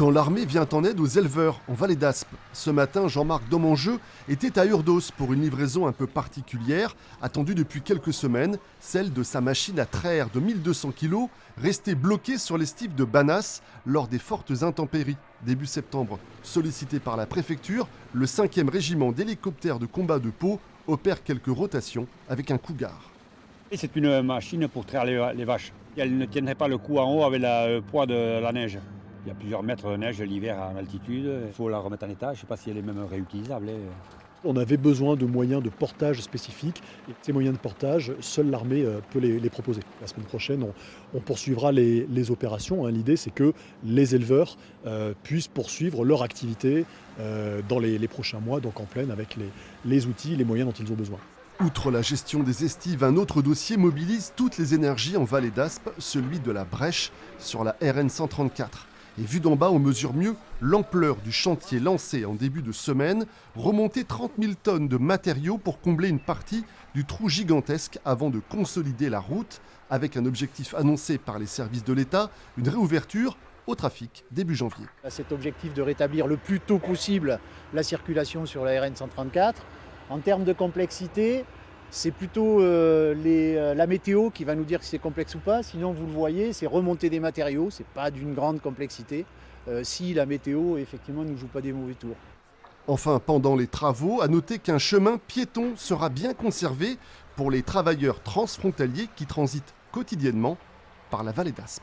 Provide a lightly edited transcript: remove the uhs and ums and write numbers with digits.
Quand l'armée vient en aide aux éleveurs en Vallée d'Aspe. Ce matin, Jean-Marc Domengeux était à Urdos pour une livraison un peu particulière, attendue depuis quelques semaines, celle de sa machine à traire de 1200 kg, restée bloquée sur l'estive de Bannas lors des fortes intempéries début septembre. Sollicité par la préfecture, le 5e régiment d'hélicoptères de combat de Pau opère quelques rotations avec un Cougar. C'est une machine pour traire les vaches. Elle ne tiendrait pas le coup en haut avec le poids de la neige. Il y a plusieurs mètres de neige l'hiver en altitude. Il faut la remettre en état. Je ne sais pas si elle est même réutilisable. On avait besoin de moyens de portage spécifiques. Et ces moyens de portage, seule l'armée peut les proposer. La semaine prochaine, on poursuivra les opérations. L'idée, c'est que les éleveurs puissent poursuivre leur activité dans les prochains mois, donc en pleine, avec les outils, les moyens dont ils ont besoin. Outre la gestion des estives, un autre dossier mobilise toutes les énergies en Vallée d'Aspe, celui de la brèche sur la RN 134. Et vu d'en bas, on mesure mieux l'ampleur du chantier lancé en début de semaine, remonter 30 000 tonnes de matériaux pour combler une partie du trou gigantesque avant de consolider la route, avec un objectif annoncé par les services de l'État, une réouverture au trafic début janvier. Cet objectif de rétablir le plus tôt possible la circulation sur la RN 134. En termes de complexité, c'est plutôt la météo qui va nous dire si c'est complexe ou pas. Sinon, vous le voyez, c'est remonter des matériaux, c'est pas d'une grande complexité. Si la météo, effectivement, ne nous joue pas des mauvais tours. Enfin, pendant les travaux, à noter qu'un chemin piéton sera bien conservé pour les travailleurs transfrontaliers qui transitent quotidiennement par la Vallée d'Aspe.